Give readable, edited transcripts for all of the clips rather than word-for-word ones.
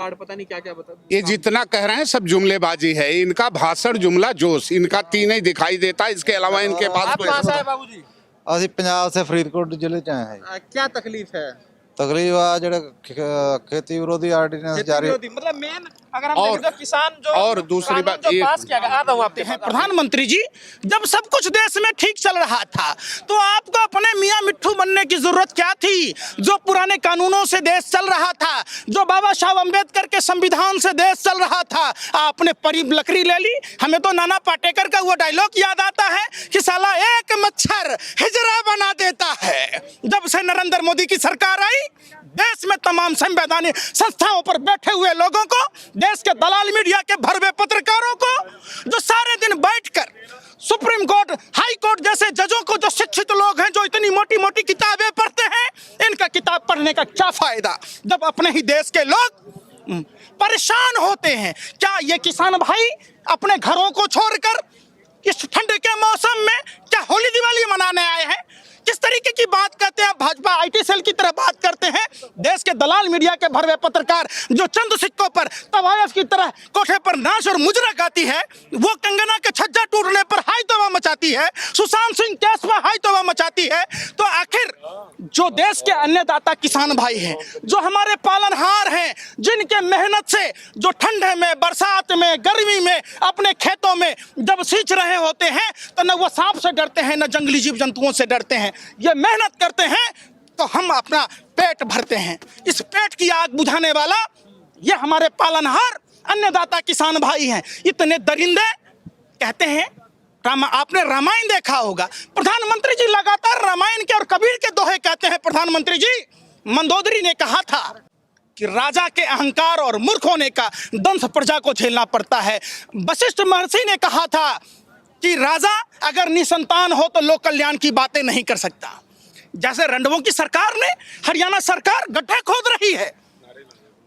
Card पता नहीं क्या क्या बता। ये जितना कह रहे हैं सब जुमलेबाजी है। इनका भाषण जुमला जोश, इनका तीन ही दिखाई देता है, इसके अलावा इनके पास आप कहाँ से आए बाबूजी? ਅਸੀਂ ਪੰਜਾਬ ਸੇ ਫਰੀਦਕੋਟ ਜ਼ਿਲ੍ਹੇ ਚ ਆਏ ਹਾਂ क्या तकलीफ है? ਤਕਰੀਬ ਆ ਜਿਹੜਾ खेती विरोधी ऑर्डिनेंस जारी विरोधी मतलब मेन अगर हम और- देखें तो किसान जो और दूसरी कानून बात जो ये- पास किया गया, आता हूं आपके पास। प्रधानमंत्री जी, जब सब कुछ देश में ठीक चल रहा था तो आपको अपने मियां मिट्ठू बनने की जरूरत क्या थी? जो पुराने कानूनों से देश चल रहा था, जो बाबा साहब अम्बेडकर के संविधान से देश चल रहा था, आपने परी लकड़ी ले ली। हमें तो नाना पाटेकर का वो डायलॉग याद आता है कि साला एक मच्छर हिजरा बना देता है। जब से नरेंद्र मोदी की सरकार आई, देश में तमाम संवैधानिक संस्थाओं पर बैठे हुए लोगों को, देश के दलाल मीडिया के भरवे पत्रकारों को, जो सारे दिन बैठकर सुप्रीम कोर्ट, हाई कोर्ट जैसे जजों को, जो शिक्षित लोग हैं, जो इतनी मोटी मोटी किताबें पढ़ते हैं, इनका किताब पढ़ने का क्या फायदा जब अपने ही देश के लोग परेशान होते हैं? क्या ये किसान भाई अपने घरों को छोड़कर इस ठंड के मौसम में क्या होली दिवाली मनाने आए हैं? किस तरीके की बात करते हैं? भाजपा आईटी सेल की तरह बात करते हैं। देश के दलाल मीडिया के भरवे पत्रकार जो चंद सिक्कों पर तवायफ की तरह कोठे पर नाच और मुजरा गाती है, वो कंगना के छज्जा टूटने पर हाई तौबा मचाती है, सुशांत सिंह केस पर हाई तौबा मचाती है। तो आखिर जो देश के अन्नदाता किसान भाई हैं, जो हमारे पालनहार हैं, जिनके मेहनत से जो ठंड में, बरसात में, गर्मी में अपने खेतों में जब सींच रहे होते हैं, तो न वो सांप से डरते हैं, न जंगली जीव जंतुओं से डरते हैं। ये मेहनत करते हैं तो हम अपना पेट भरते हैं। इस पेट की आग बुझाने वाला ये हमारे पालनहार अन्नदाता किसान भाई हैं। इतने दरिंदे कहते हैं। आपने रामायण देखा होगा, प्रधानमंत्री जी लगातार रामायण के और कबीर के दोहे कहते हैं। प्रधानमंत्री जी, मंदोदरी ने कहा था कि राजा के अहंकार और मूर्ख होने का दंश प्रजा को झेलना पड़ता है। वशिष्ठ महर्षि ने कहा था कि राजा अगर निसंतान हो तो लोक कल्याण की बातें नहीं कर सकता। जैसे रंडवों की सरकार ने, हरियाणा सरकार गड्ढे खोद रही है,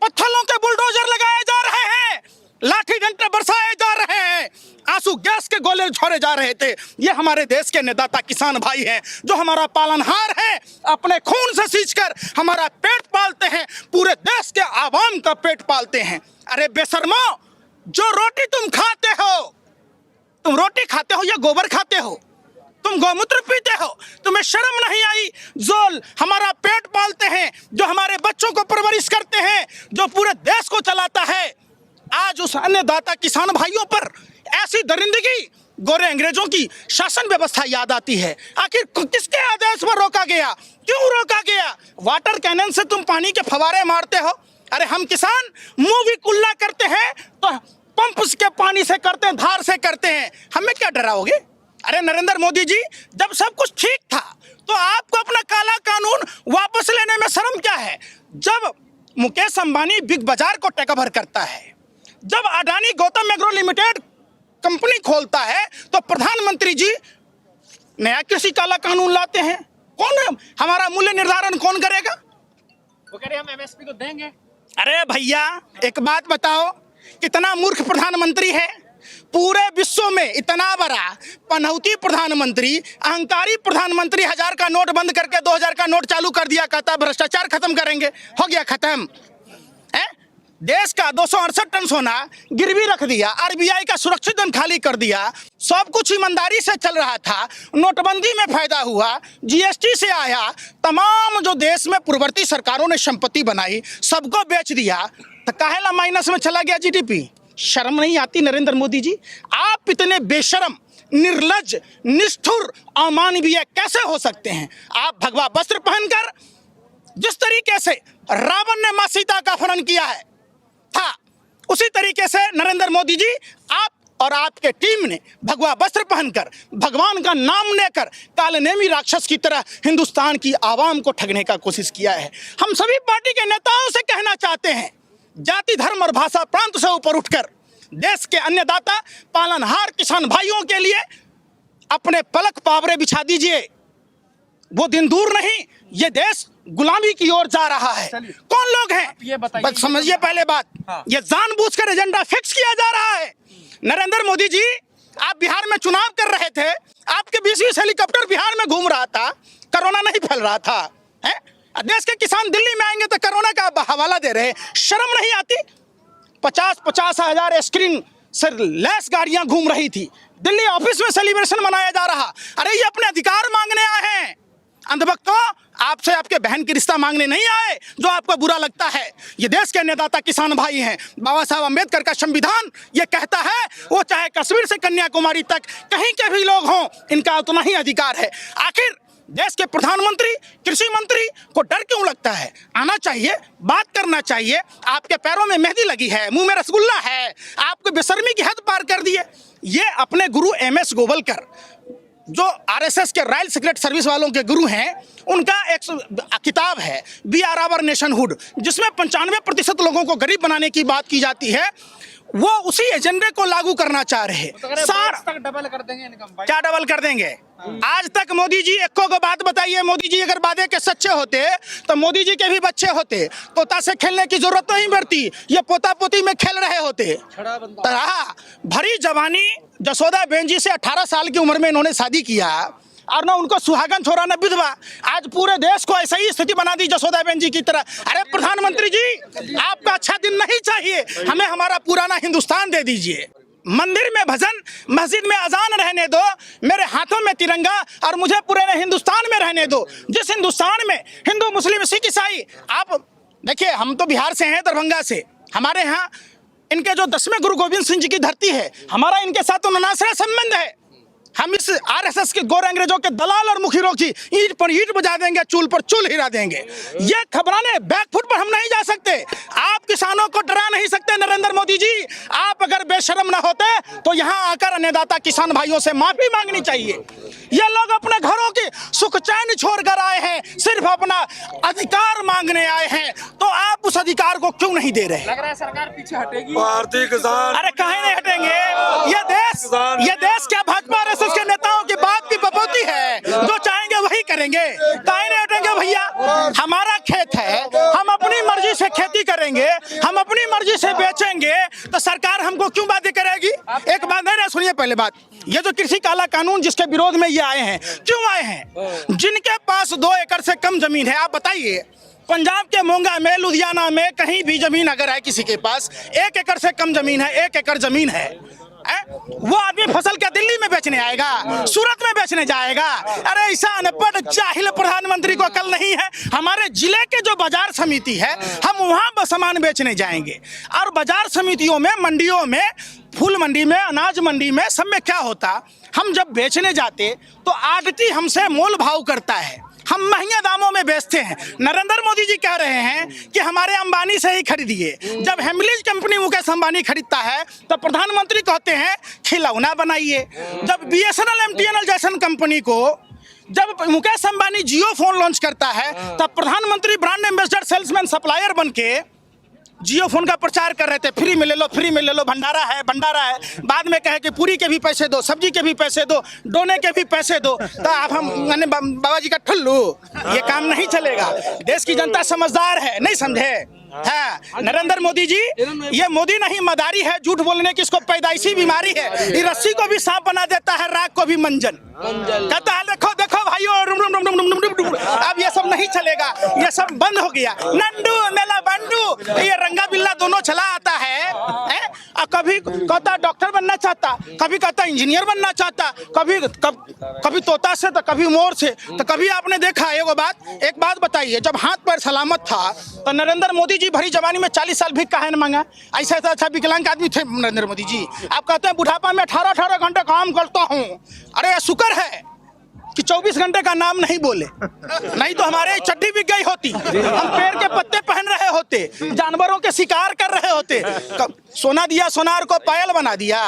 पत्थरों के बुलडोजर लगाए जा रहे हैं, लाठी डंडे बरसाए जा रहे हैं, आंसू गैस के गोले छोड़े जा रहे थे। ये हमारे देश के अन्नदाता किसान भाई हैं, जो हमारा पालनहार है, अपने खून से सींचकर हमारा पेट पालते हैं, पूरे देश के आवाम का पेट पालते हैं। अरे बेशर्मो, जो रोटी तुम खाते हो, तुम रोटी खाते हो या गोबर खाते हो? तुम गौमूत्र पीते हो? तुम्हें शर्म नहीं आई? जो हमारा पेट पालते हैं, जो हमारे बच्चों को परवरिश करते हैं, जो पूरे देश को चलाता है, आज उस अन्नदाता किसान भाइयों पर ऐसी दरिंदगी, गोरे अंग्रेजों की शासन व्यवस्था याद आती है। आखिर किसके आदेश पर रोका गया? क्यों रोका गया? वाटर कैनन से तुम पानी के फवारे मारते हो। अरे हम किसान मुंह भी कुल्ला करते हैं तो पंप के पानी से करते हैं, धार से करते हैं, हमें क्या डराओगे? अरे नरेंद्र मोदी जी, जब सब कुछ ठीक था तो आपको अपना काला कानून वापस लेने में शर्म क्या है? जब मुकेश अंबानी बिग बाजार को टेक ओवर करता है, जब Adani Gautam agro limited company खोलता है, तो प्रधानमंत्री जी नया कृषि काला कानून लाते हैं। कौन हमारा मूल्य निर्धारण कौन करेगा? वो कह रहे हम एमएसपी को देंगे। अरे भैया, एक बात बताओ, कितना मूर्ख प्रधानमंत्री है? पूरे विश्व में इतना बड़ा पनौती प्रधानमंत्री, अहंकारी प्रधानमंत्री 1000 का नोट बंद करके 2000 का नोट चालू कर दिया, कहता भ्रष्टाचार खत्म करेंगे। हो गया खत्म है? देश का 268 टन सोना गिरवी रख दिया, आरबीआई का सुरक्षित धन खाली कर दिया, सब कुछ ईमानदारी से चल रहा था, नोटबंदी में फायदा हुआ, जीएसटी से आया, तमाम जो देश में पूर्ववर्ती सरकारों ने संपत्ति बनाई सबको बेच दिया, तो काहेला माइनस में चला गया जीडीपी? शर्म नहीं आती नरेंद्र मोदी जी? आप इतने बेशर्म, निर्लज्ज, निष्ठुर, अमानवीय कैसे हो सकते हैं? आप भगवा वस्त्र पहनकर जिस तरीके से रावण ने मां सीता का अपहरण किया है था, उसी तरीके से नरेंद्र मोदी जी, आप और आपके टीम ने भगवा वस्त्र पहनकर, भगवान का नाम लेकर कालनेमी राक्षस की तरह हिंदुस्तान की आवाम को ठगने का कोशिश किया है। हम सभी पार्टी के नेताओं से कहना चाहते हैं, जाति, धर्म और भाषा प्रांत से ऊपर उठकर देश के अन्नदाता पालनहार किसान भाइयों के लिए अपने पलक पावरे बिछा दीजिए। वो दिन दूर नहीं, ये देश गुलामी की ओर जा रहा है। कौन लोग हैं ये बताइए। बस समझिए पहले बात। हाँ। ये जानबूझकर एजेंडा फिक्स किया जा रहा है। नरेंद्र मोदी जी, आप बिहार में चुनाव कर रहे थे, आपके 20 हेलीकॉप्टर बिहार में घूम रहा था, कोरोना नहीं फैल रहा था, है? देश के किसान दिल्ली में आएंगे तो कोरोना का हवाला दे रहे हैं। शर्म नहीं आती? 50-50 हजार स्क्रीन से लैस गाड़ियां घूम रही थी। दिल्ली ऑफिस में सेलिब्रेशन मनाया जा रहा। अरे ये अपने अधिकार मांगने आए हैं। अंधभक्तों, आपसे आपके बहन की रिश्ता मांगने नहीं आए जो आपको बुरा लगता है। ये देश के अन्नदाता किसान भाई हैं। बाबा साहब अम्बेडकर का संविधान ये कहता है, वो चाहे कश्मीर से कन्याकुमारी तक कहीं के भी लोग हों, इनका उतना ही अधिकार है। आखिर देश के प्रधानमंत्री, कृषि मंत्री को डर क्यों लगता है? आना चाहिए, बात करना चाहिए। आपके पैरों में मेहंदी लगी है, मुंह में रसगुल्ला है, आपको बेशर्मी की हद पार कर दिए। ये अपने गुरु MS गोवलकर, जो RSS के रॉयल सीक्रेट सर्विस वालों के गुरु हैं, उनका एक किताब है वी आर आवर नेशनहुड, जिसमें 95% लोगों को गरीब बनाने की बात की जाती है। वो उसी एजेंडे को लागू करना चाह रहे हैं। तक डबल कर देंगे इनकम भाई। क्या डबल कर देंगे? आज तक मोदी जी एको को बात बताइए, मोदी जी अगर वादे के सच्चे होते तो मोदी जी के भी बच्चे होते, तोता से खेलने की जरूरत नहीं पड़ती, ये पोता पोती में खेल रहे होते। भरी जवानी जसोदा बेन जी से 18 साल की उम्र में इन्होंने शादी किया, और ना उनको सुहागन छोरा न विधवा। आज पूरे देश को ऐसा ही स्थिति बना दी जसोदा बेन जी की तरह। अरे प्रधानमंत्री जी, आपका अच्छा दिन नहीं चाहिए, हमें हमारा पुराना हिंदुस्तान दे दीजिए। मंदिर में भजन, मस्जिद में अजान रहने दो, मेरे हाथों में तिरंगा और मुझे पूरे हिंदुस्तान में रहने दो। जिस हिंदुस्तान में हिंदू, मुस्लिम, सिख, ईसाई, आप देखिए, हम तो बिहार से हैं, दरभंगा से। हमारे यहाँ इनके जो 10वें गुरु गोविंद सिंह जी की धरती है, हमारा इनके साथ तो ननासरा संबंध है। हम इस RSS के गोर अंग्रेजों के दलाल और मुखिरों की ईंट पर ईंट बजा देंगे, चूल पर चूल हिला देंगे। ये खबराने बैकफुट पर हम नहीं जा सकते। आप किसानों को डरा नहीं सकते नरेंद्र मोदी जी। आप अगर बेशरम ना होते तो यहाँ आकर अन्नदाता किसान भाइयों से माफी मांगनी चाहिए। ये लोग अपने घरों की सुख चैन छोड़ कर आए हैं, सिर्फ अपना अधिकार मांगने आए हैं, तो आप उस अधिकार को क्यों नहीं दे रहे? लग रहा है सरकार पीछे हटेगी। भारतीय किसान, अरे काहे नहीं हटेंगे? ये देश क्या भाजपा RSS के नेताओं की बाप की बपोती है? जो चाहेंगे वही करेंगे, काहे नहीं हटेंगे भैया? हमारा खेत है, हम अपनी मर्जी से खेती करेंगे, हम अपनी मर्जी से बेचेंगे, तो सरकार हमको क्यों बातें करेगी? एक बात नहीं, सुनिए पहले बात, ये जो कृषि काला कानून जिसके विरोध में ये आए हैं, क्यों आए हैं? जिनके पास 2 एकड़ से कम जमीन है, आप बताइए, पंजाब के मोंगा में, लुधियाना में कहीं भी जमीन अगर है किसी के पास, 1 एकड़ से कम जमीन है, 1 एकड़ जमीन है, वो आदमी फसल क्या दिल्ली में बेचने आएगा, सूरत में बेचने जाएगा? अरे ऐसा अनपढ़ जाहिल प्रधानमंत्री को अकल नहीं है। हमारे जिले के जो बाजार समिति है, हम वहाँ सामान बेचने जाएंगे, और बाजार समितियों में, मंडियों में, फूल मंडी में, अनाज मंडी में, सब में क्या होता, हम जब बेचने जाते तो आड़ती हमसे मोल भाव करता है, हम महंगे दामों में बेचते हैं। नरेंद्र मोदी जी कह रहे हैं कि हमारे अंबानी से ही खरीदिए। जब हेमलीज कंपनी मुकेश अंबानी खरीदता है तो प्रधानमंत्री कहते हैं खिलौना बनाइए। जब BSNL MTNL जैसन कंपनी को, जब मुकेश अंबानी जियो फोन लॉन्च करता है, तब प्रधानमंत्री ब्रांड एम्बेसडर, सेल्समैन, सप्लायर बन के जियो फोन का प्रचार कर रहे थे, फ्री में ले लो, फ्री में ले लो, भंडारा है, भंडारा है। बाद में कहे कि पूरी के भी पैसे दो, सब्जी के भी पैसे दो, डोने के भी पैसे दो। तो आप हम बाबा जी का ठुल्लू, ये काम नहीं चलेगा। देश की जनता समझदार है, नहीं समझे? है नरेंद्र मोदी जी, ये मोदी नहीं मदारी है, झूठ बोलने की इसको पैदाइशी बीमारी है। ये रस्सी को भी सांप बना देता है, राख को भी मंजन कहता है। देखो देखो भाइयों, अब ये सब नहीं चलेगा, ये सब बंद हो गया। नंडू मेला बंडू, ये रंगा बिल्ला दोनों चला आता है। और कभी कहता डॉक्टर बनना चाहता, कभी कहता इंजीनियर बनना चाहता, कभी तोता से तो कभी मोर से। तो कभी आपने देखा एक बात बताइए, जब हाथ पैर सलामत था तो नरेंद्र मोदी जी भरी जवानी में 40 साल भी काहे न मांगा? ऐसा अच्छा विकलांग आदमी थे नरेंद्र मोदी जी। आप कहते हैं बुढ़ापा में 18 घंटे काम करता हूँ। अरे शुक्र है कि 24 घंटे का नाम नहीं बोले, नहीं तो हमारे चड्डी बिक गई होती, हम पेड़ के पत्ते पहन रहे होते, जानवरों के शिकार कर रहे होते। सोना दिया सोनार को पायल बना दिया।